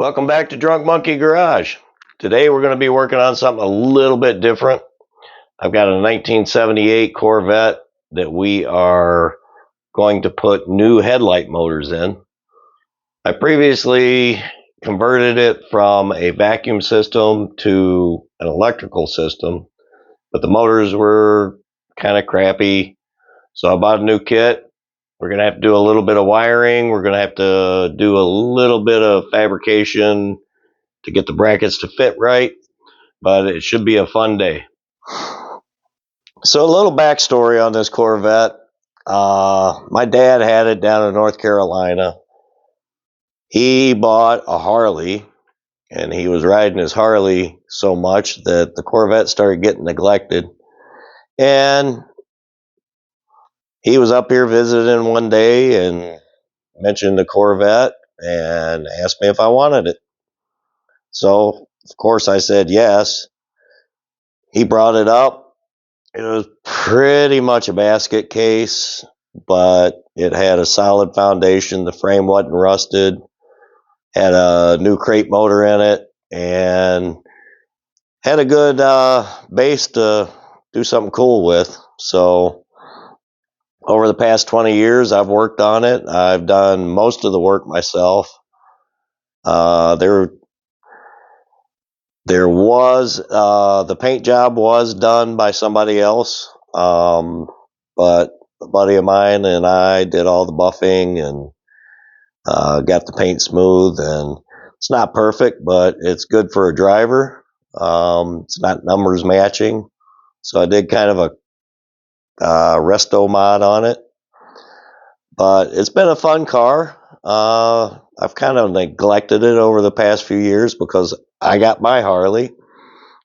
Welcome back to Drunk Monkey Garage. Today we're going to be working on something a little bit different. I've got a 1978 Corvette that we are going to put new headlight motors in. I previously converted it from a vacuum system to an electrical system, but the motors were kind of crappy, so I bought a new kit. We're going to have to do a little bit of wiring. We're going to have to do a little bit of fabrication to get the brackets to fit right, but it should be a fun day. So a little backstory on this Corvette. My dad had it down in North Carolina. He bought a Harley, and he was riding his Harley so much that the Corvette started getting neglected. And he was up here visiting one day and mentioned the Corvette and asked me if I wanted it. So, of course, I said yes. He brought it up. It was pretty much a basket case, but it had a solid foundation. The frame wasn't rusted. Had a new crate motor in it and had a good base to do something cool with. So over the past 20 years, I've worked on it. I've done most of the work myself. There was the paint job was done by somebody else, but a buddy of mine and I did all the buffing and got the paint smooth. And it's not perfect, but it's good for a driver. It's not numbers matching, so I did kind of a resto mod on it. But it's been a fun car. I've kind of neglected it over the past few years because I got my Harley,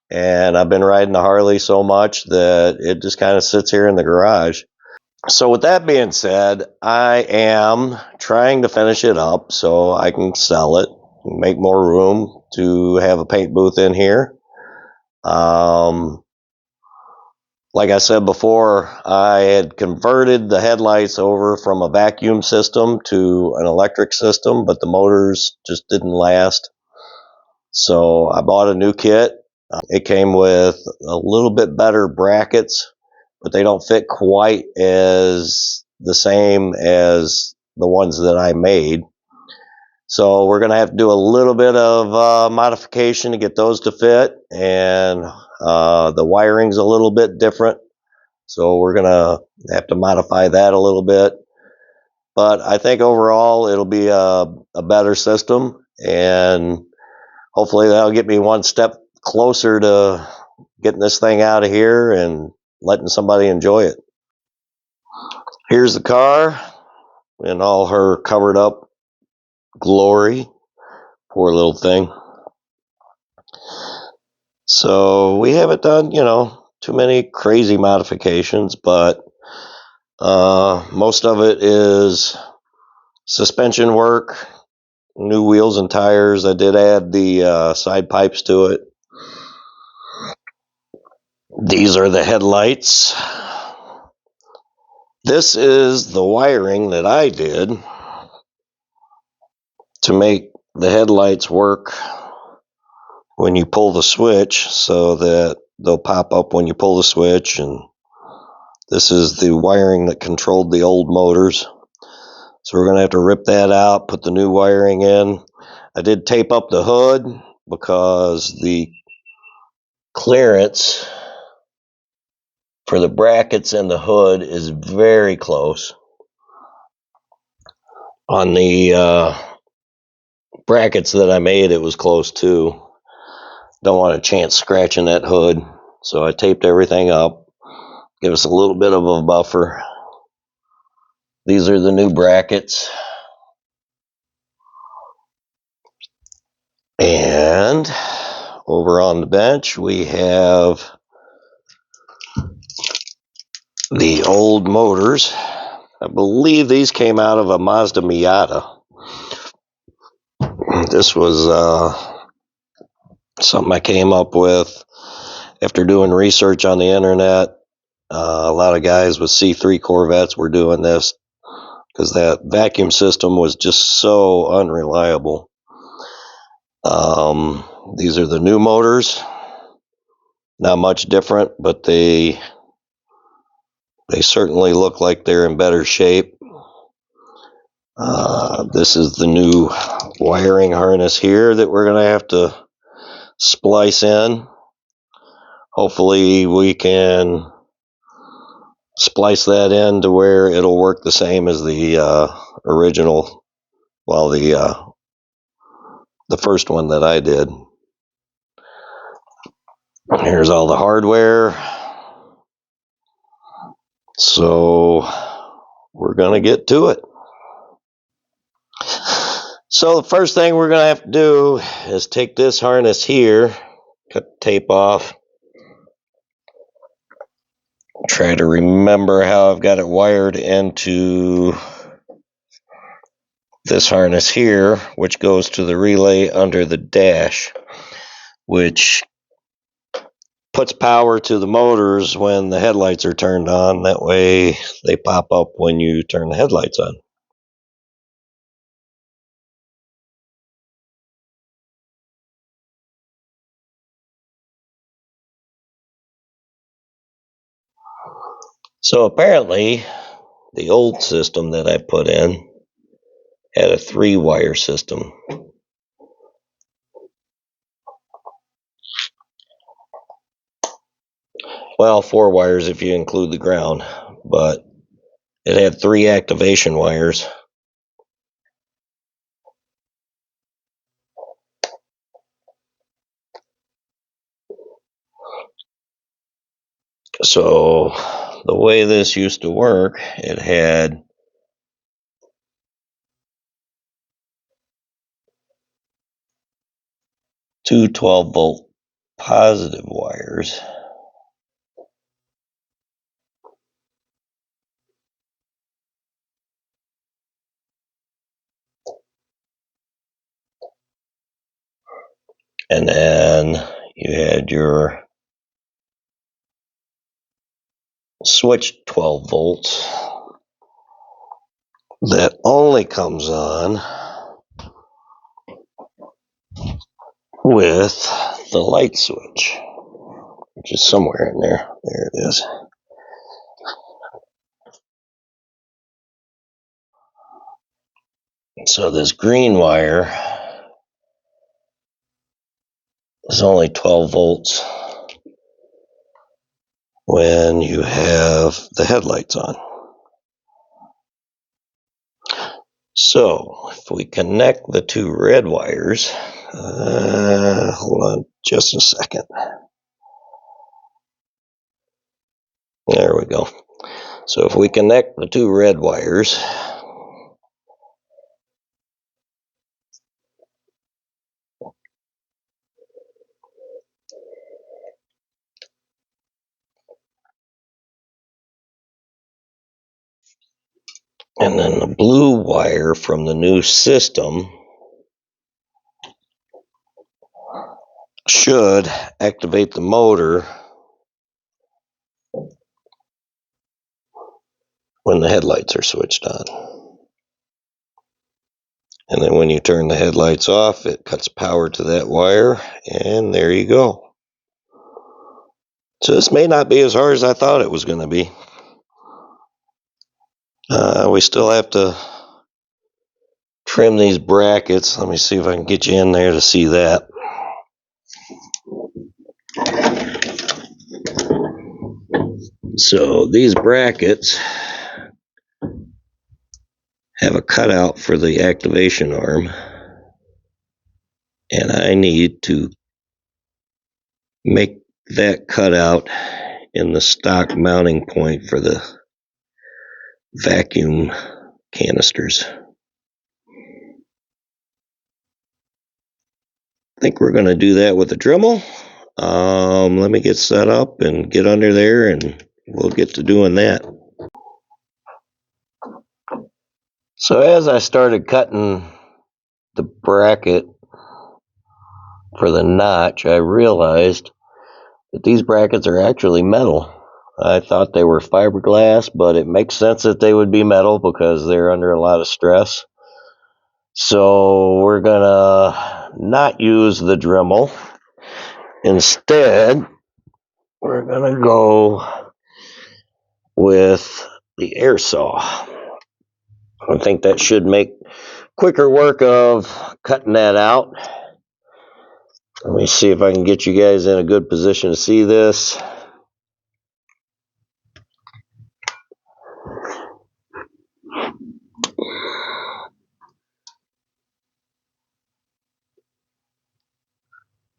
and I've been riding the Harley so much that it just kind of sits here in the garage. So with that being said, I am trying to finish it up so I can sell it, make more room to have a paint booth in here. Like I said before, I had converted the headlights over from a vacuum system to an electric system, but the motors just didn't last. So I bought a new kit. It came with a little bit better brackets, but they don't fit quite as the same as the ones that I made. So we're going to have to do a little bit of modification to get those to fit, and the wiring's a little bit different, so we're going to have to modify that a little bit. But I think overall it'll be a better system, and hopefully that'll get me one step closer to getting this thing out of here and letting somebody enjoy it. Here's the car in all her covered up glory. Poor little thing. So we haven't done, too many crazy modifications, but most of it is suspension work, new wheels and tires. I did add the side pipes to it. These are the headlights. This is the wiring that I did to make the headlights work when you pull the switch, so that they'll pop up when you pull the switch. And this is the wiring that controlled the old motors. So we're going to have to rip that out, put the new wiring in. I did tape up the hood because the clearance for the brackets and the hood is very close. On the brackets that I made, it was close too. Don't want a chance scratching that hood, so I taped everything up. Give us a little bit of a buffer. These are the new brackets. And over on the bench, we have the old motors. I believe these came out of a Mazda Miata. This was something I came up with after doing research on the internet. A lot of guys with C3 Corvettes were doing this because that vacuum system was just so unreliable. These are the new motors. Not much different, but they certainly look like they're in better shape. This is the new wiring harness here that we're going to have to splice in. Hopefully we can splice that in to where it'll work the same as the original, well, the first one that I did. Here's all the hardware. So we're going to get to it. So the first thing we're going to have to do is take this harness here, cut the tape off, try to remember how I've got it wired into this harness here, which goes to the relay under the dash, which puts power to the motors when the headlights are turned on. That way they pop up when you turn the headlights on. So apparently the old system that I put in had a 3-wire system. Well, 4 wires if you include the ground, but it had 3 activation wires. So the way this used to work, it had two 12-volt positive wires, and then you had your switch 12 volts that only comes on with the light switch, which is somewhere in there. There it is. So this green wire is only 12 volts when you have the headlights on. So if we connect the 2 red wires, hold on just a second. There we go. So if we connect the 2 red wires, and then the blue wire from the new system should activate the motor when the headlights are switched on. And then when you turn the headlights off, it cuts power to that wire, and there you go. So this may not be as hard as I thought it was going to be. We still have to trim these brackets. Let me see if I can get you in there to see that. So these brackets have a cutout for the activation arm, and I need to make that cutout in the stock mounting point for the vacuum canisters. I think we're going to do that with a Dremel. Let me get set up and get under there, and we'll get to doing that. So as I started cutting the bracket for the notch, I realized that these brackets are actually metal. I thought they were fiberglass, but it makes sense that they would be metal because they're under a lot of stress. So we're gonna not use the Dremel. Instead, we're going to go with the air saw. I think that should make quicker work of cutting that out. Let me see if I can get you guys in a good position to see this.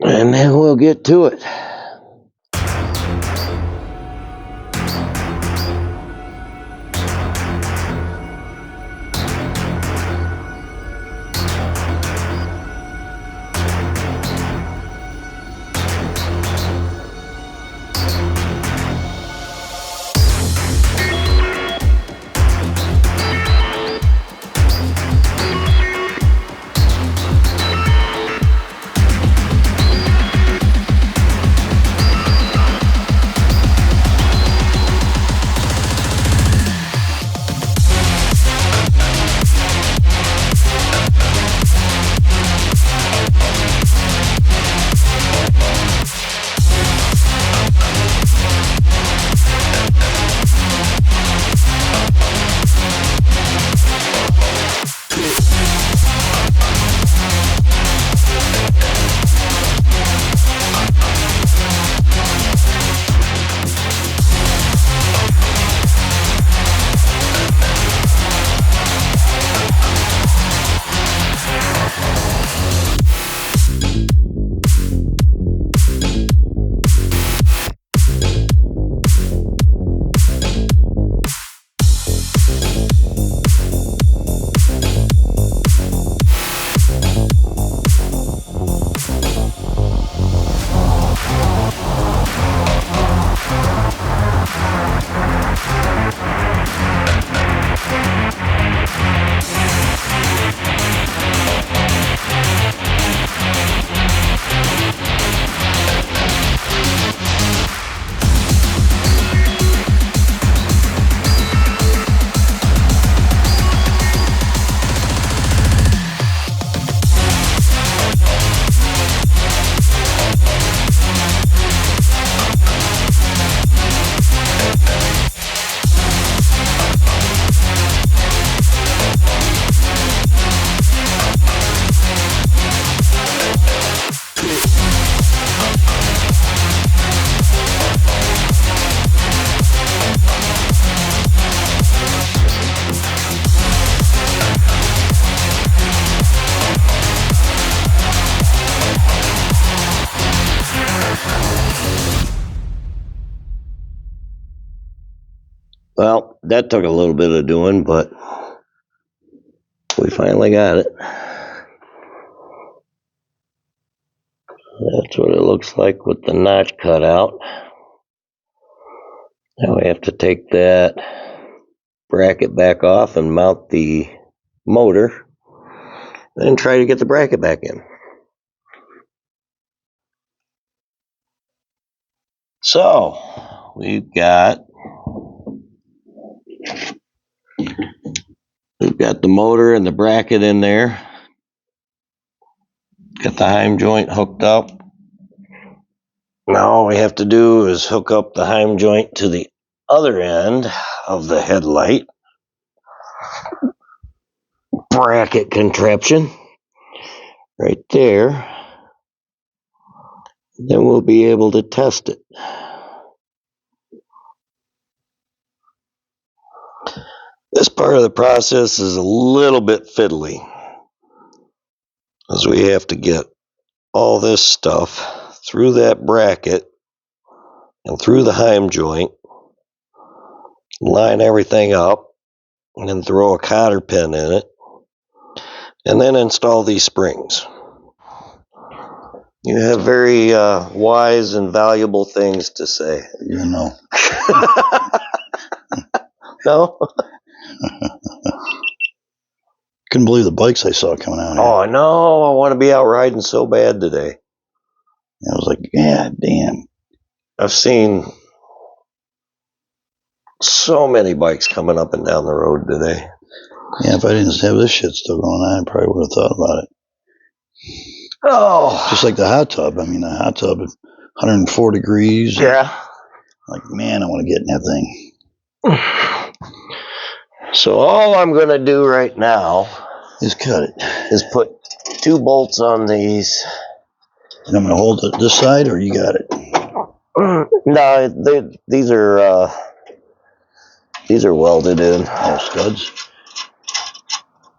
And then we'll get to it. Well, that took a little bit of doing, but we finally got it. That's what it looks like with the notch cut out. Now we have to take that bracket back off and mount the motor, then try to get the bracket back in. So, we've got the motor and the bracket in there. Got the heim joint hooked up. Now all we have to do is hook up the heim joint to the other end of the headlight bracket contraption right there. Then we'll be able to test it. This part of the process is a little bit fiddly, as we have to get all this stuff through that bracket and through the heim joint, line everything up, and then throw a cotter pin in it, and then install these springs. You have very wise and valuable things to say. You know. No? Couldn't believe the bikes I saw coming out here. Oh, no, I want to be out riding so bad today. I was like, yeah, damn. I've seen so many bikes coming up and down the road today. Yeah, if I didn't have this shit still going on, I probably would have thought about it. Oh, Just like the hot tub. I mean, the hot tub at 104 degrees. yeah. Like, man, I want to get in that thing. So all I'm going to do right now Just cut it. is put 2 bolts on these. And I'm going to hold it this side, or you got it? No, these are welded in. Oh, studs.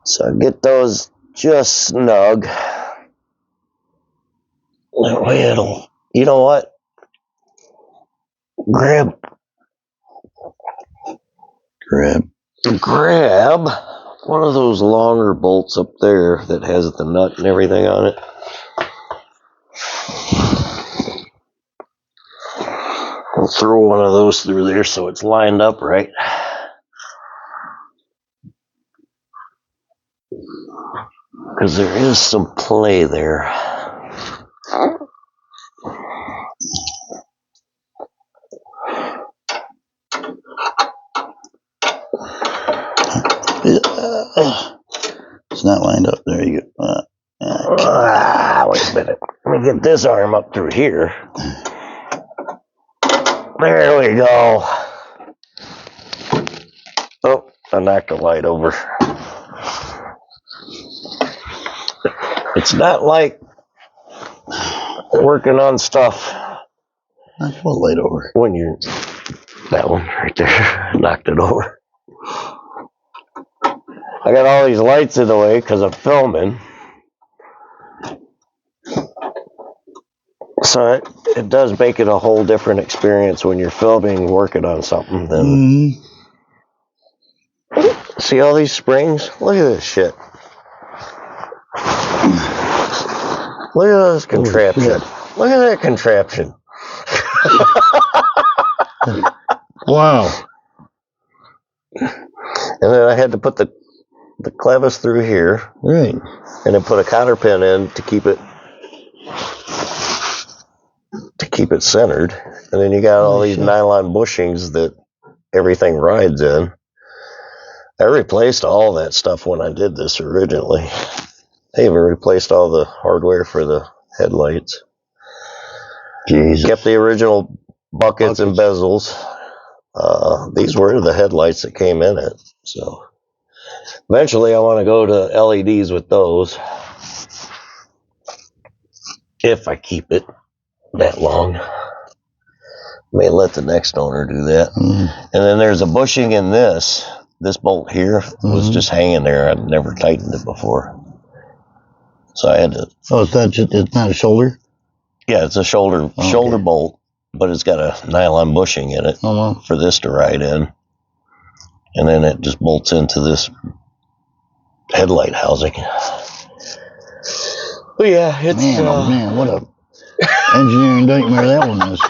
So get those just snug. That way it'll, you know what? Grab one of those longer bolts up there that has the nut and everything on it. We'll throw one of those through there so it's lined up right. Because there is some play there. It's not lined up. There you go. Wait a minute. Let me get this arm up through here. There we go. Oh, I knocked the light over. It's not like working on stuff. Knock the light over. When you're, that one right there, I knocked it over. I got all these lights in the way because I'm filming. So it does make it a whole different experience when you're filming, working on something. Than See all these springs? Look at this shit. Look at this contraption. Look at that contraption. Wow. And then I had to put the clevis through here. Right. And then put a cotter pin in to keep it centered. And then you got all these nylon bushings that everything rides in. I replaced all that stuff when I did this originally. I even replaced all the hardware for the headlights. Jesus. Kept the original buckets and bezels. These were the headlights that came in it. So eventually I want to go to LEDs with those. If I keep it that long. May let the next owner do that. And then there's a bushing in this. This bolt here was just hanging there. I'd never tightened it before. So I had to... Oh, it's not a shoulder? Yeah, it's a shoulder bolt, but it's got a nylon bushing in it for this to ride in. And then it just bolts into this headlight housing. But yeah, it's... Man, oh man, what a engineering nightmare that one is.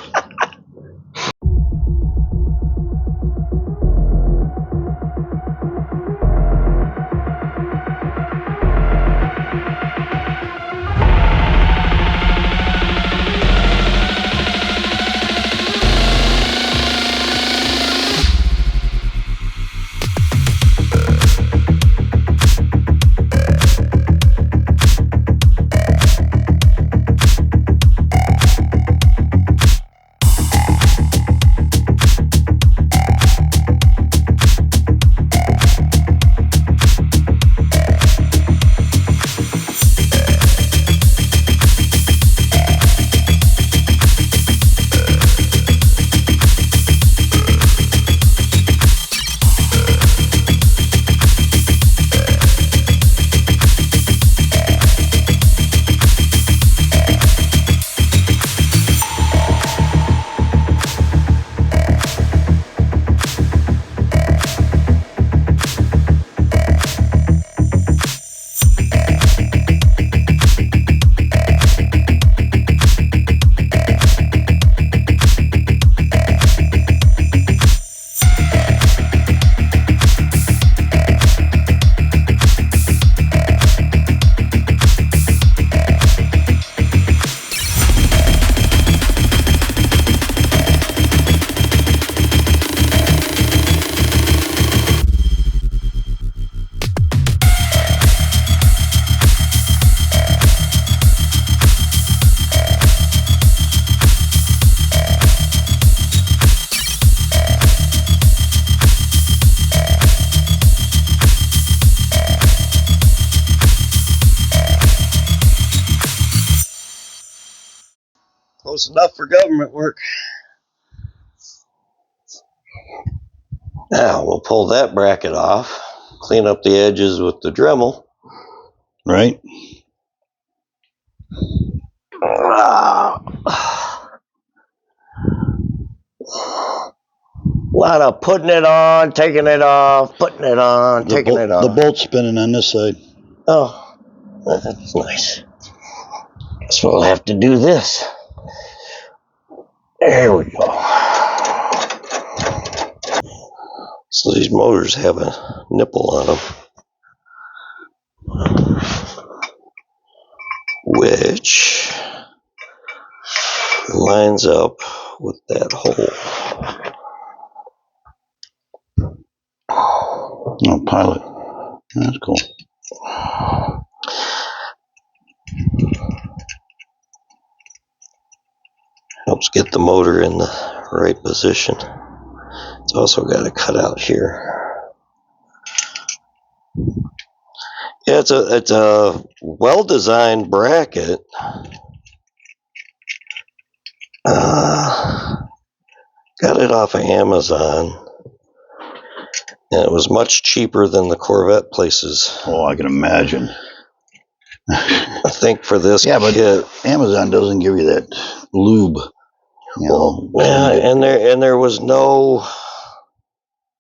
That's enough for government work. Now we'll pull that bracket off, clean up the edges with the Dremel. Right. A lot of putting it on, taking it off, putting it on, taking it off. The bolt's spinning on this side. Oh, that's nice. Guess we'll have to do this. There we go. So these motors have a nipple on them, which lines up with that hole. Oh, pilot. That's cool. Helps get the motor in the right position. It's also got a cutout here. Yeah, it's a well-designed bracket. Got it off of Amazon. And it was much cheaper than the Corvette places. Oh, I can imagine. I think for this yeah, but kit, Amazon doesn't give you that lube. You know, yeah, and there was no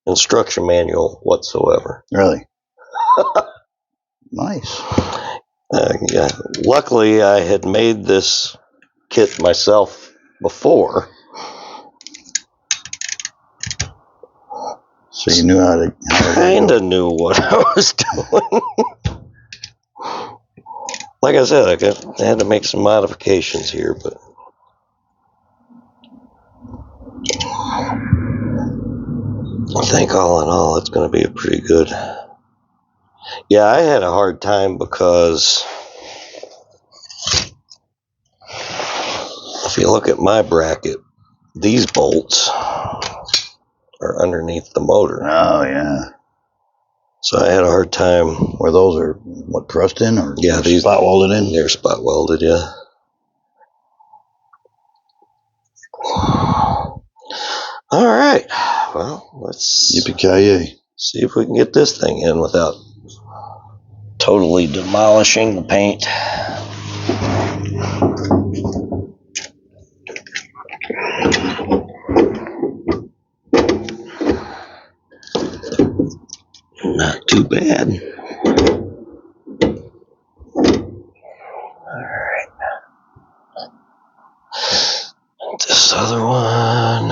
instruction manual whatsoever. Really? Nice. Yeah. Luckily, I had made this kit myself before. So you knew how to kind of knew what I was doing. Like I said, I had to make some modifications here, but I think all in all, it's going to be a pretty good. Yeah, I had a hard time because if you look at my bracket, these bolts are underneath the motor. Oh, yeah. So I had a hard time. Where those are, what, pressed in? Or yeah, these spot welded in? They're spot welded, yeah. All right. Well, let's Yippee-ki-yay. see if we can get this thing in without totally demolishing the paint. Not too bad. Alright. This other one.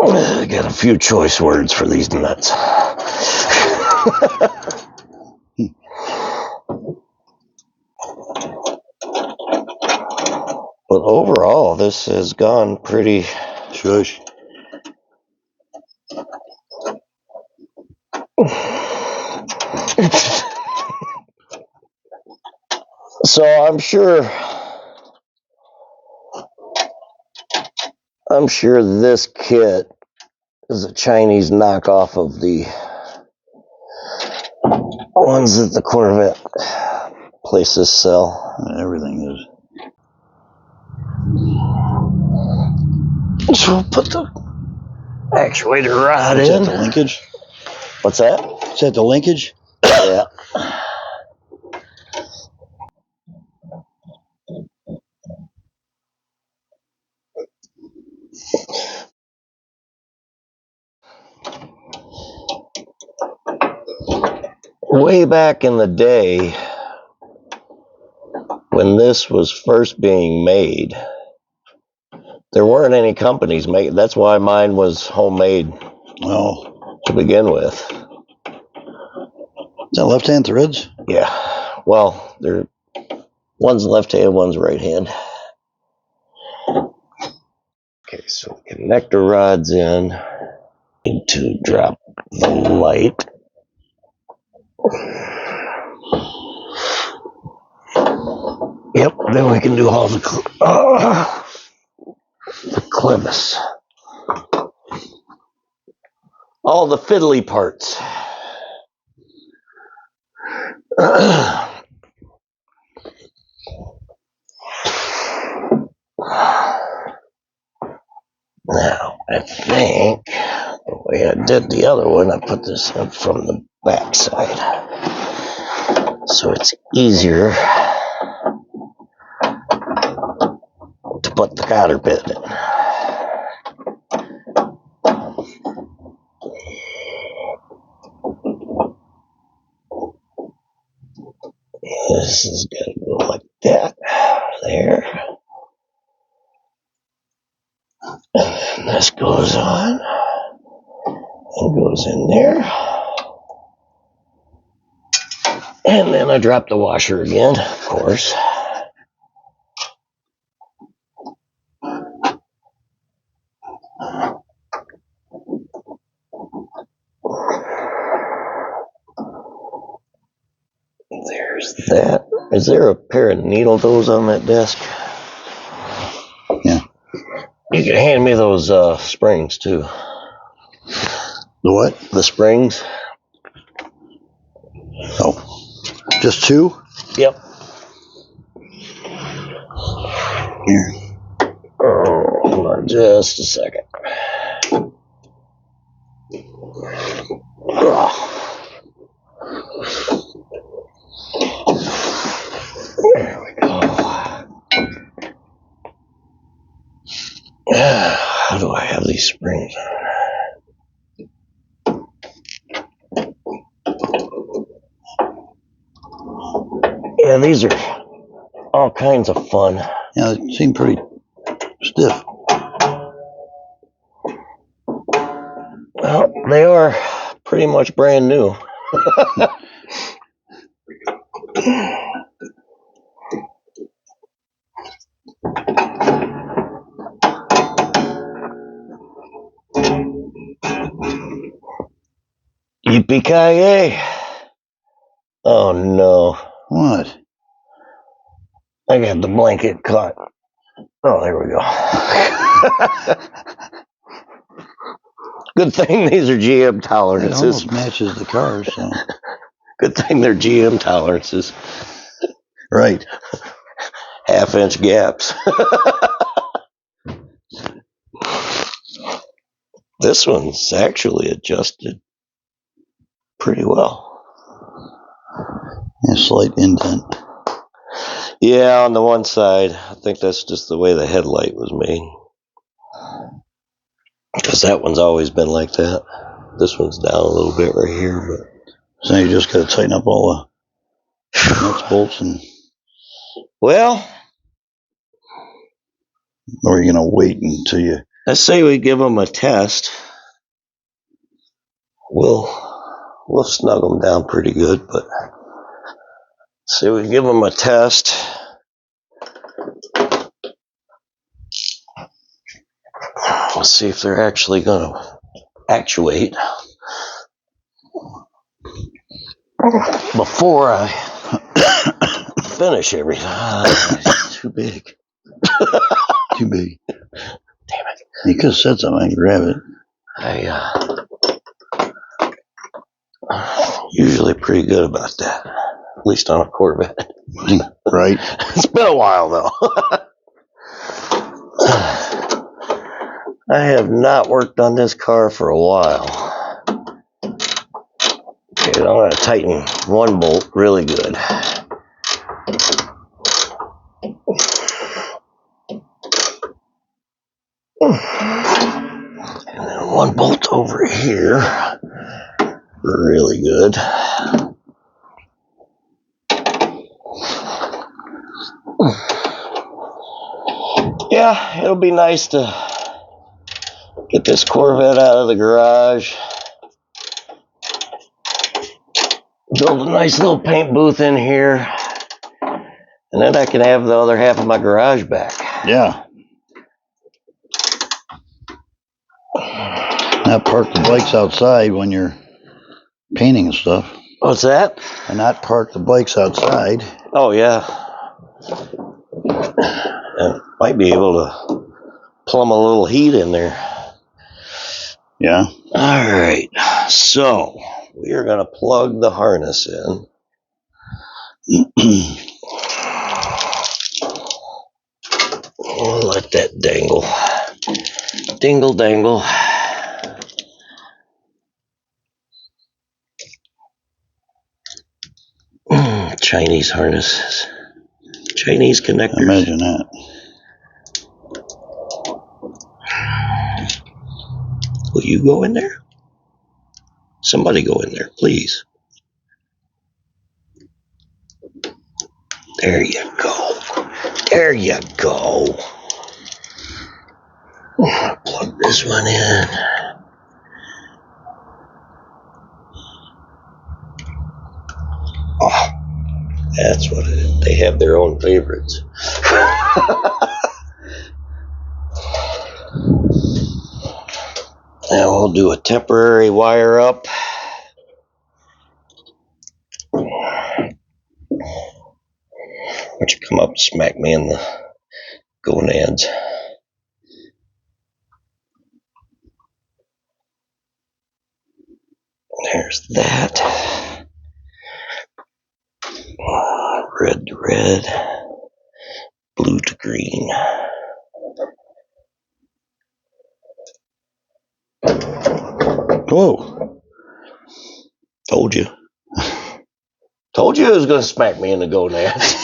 I got a few choice words for these nuts. But overall, this has gone pretty. Shush. So I'm sure this kit is a Chinese knockoff of the ones that the Corvette places sell. Everything is. So we'll put the actuator rod in. Is in. that the linkage? What's that? Is that the linkage? Yeah. Way back in the day, when this was first being made, there weren't any companies making. That's why mine was homemade. Oh, to begin with. Is that left-hand threads? Yeah. Well, one's left hand, one's right hand. Okay, so connector rods in. Need to drop the light. Yep, then we can do all the the clevis. All the fiddly parts. Now, I think the way I did the other one, I put this in from the back side. So it's easier to put the cotter bit in. This is going to go like that. There. And then this goes on and goes in there. And then I drop the washer again, of course. There's that. Is there a pair of needle toes on that desk? Yeah. You can hand me those springs too. The what? The springs. Oh, just two? Yep. Here. Oh, hold on just a second. Oh. There we go. How do I have these springs on? Yeah, these are all kinds of fun. Yeah, they seem pretty stiff. Well, they are pretty much brand new. Yippee-ki-yay. Oh no. What? I got the blanket caught. Oh, there we go. Good thing these are GM It tolerances. almost matches the car, so. Good thing they're GM tolerances. Right. Half-inch gaps. This one's actually adjusted pretty well. A slight indent. Yeah, on the one side. I think that's just the way the headlight was made. Because that one's always been like that. This one's down a little bit right here, but So you just got to tighten up all the nuts, bolts, and. Well, Or are you going to wait until you. let's say we give them a test. We'll snug them down pretty good, but say we give them a test. Let's see if they're actually going to actuate before I finish everything. It's too big. Too big. Damn it. You could have said something, I can grab it. Usually pretty good about that. At least on a Corvette. Right. It's been a while though. I have not worked on this car for a while. Okay, I'm going to tighten one bolt really good. And then one bolt over here. Really good. Yeah, it'll be nice to get this Corvette out of the garage. Build a nice little paint booth in here. And then I can have the other half of my garage back. Yeah. Not park the bikes outside when you're painting and stuff. What's that? And not park the bikes outside. Oh, yeah. And might be able to plumb a little heat in there. Yeah. All right, so we are going to plug the harness in. We'll let that dangle. Dingle dangle. Chinese harnesses. Chinese connectors. Imagine that. Will you go in there? Somebody go in there, please. There you go. There you go. Plug this one in. Oh, that's what it is. They have their own favorites. Now we'll do a temporary wire up. Why don't you come up and smack me in the gonads? There's that. Red to red. Blue to green. Whoa. Told you. Told you it was going to smack me in the gonads.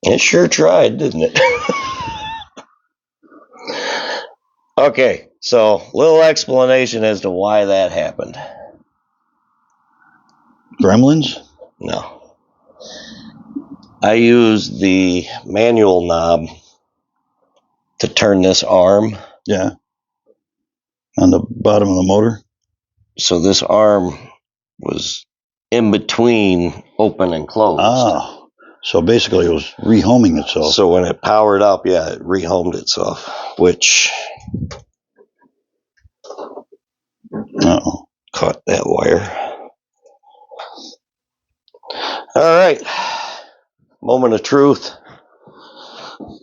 It sure tried, didn't it? Okay, so little explanation as to why that happened. Gremlins? No. I used the manual knob to turn this arm. Yeah. On the bottom of the motor? So this arm was in between open and closed. Ah. So basically it was rehoming itself. So when it powered up, yeah, it rehomed itself, which caught that wire. All right. Moment of truth.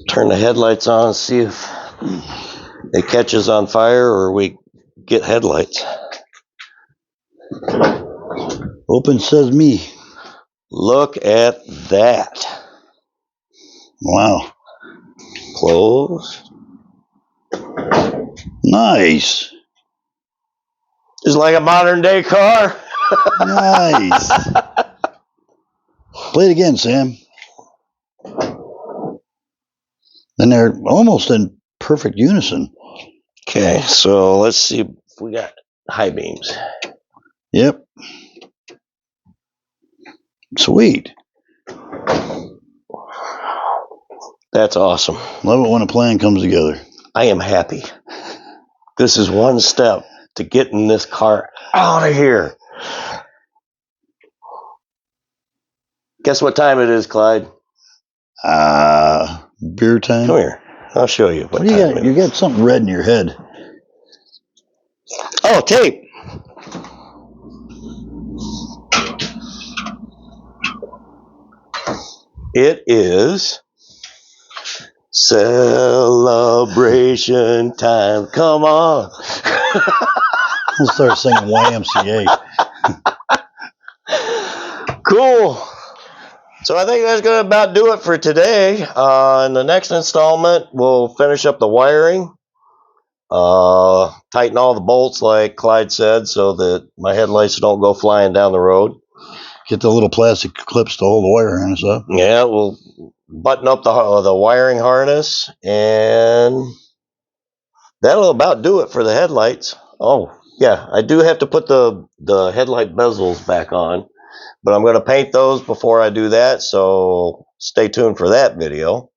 Turn the headlights on and see if it catches on fire or we get headlights. Open sesame. Look at that. Wow. Close. Nice. It's like a modern day car. Nice. Play it again, Sam. And they're almost in perfect unison. Okay, so let's see if we got high beams. Yep. Sweet. That's awesome. Love it when a plan comes together. I am happy. This is one step to getting this car out of here. Guess what time it is, Clyde? Beer time. Come here. I'll show you. What do you got? You got something red in your head. Oh, tape. It is celebration time. Come on. I'll start singing YMCA. Cool. So I think that's going to about do it for today. In the next installment, we'll finish up the wiring. Tighten all the bolts like Clyde said so that my headlights don't go flying down the road. Get the little plastic clips to hold the wire harness up. Yeah, we'll button up the wiring harness, and that'll about do it for the headlights. Oh, yeah, I do have to put the headlight bezels back on, but I'm going to paint those before I do that, so stay tuned for that video.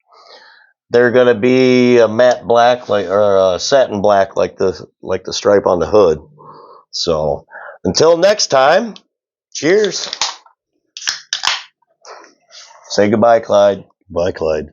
They're going to be a matte black, or a satin black, like the stripe on the hood. So until next time, cheers. Say goodbye, Clyde. Bye, Clyde.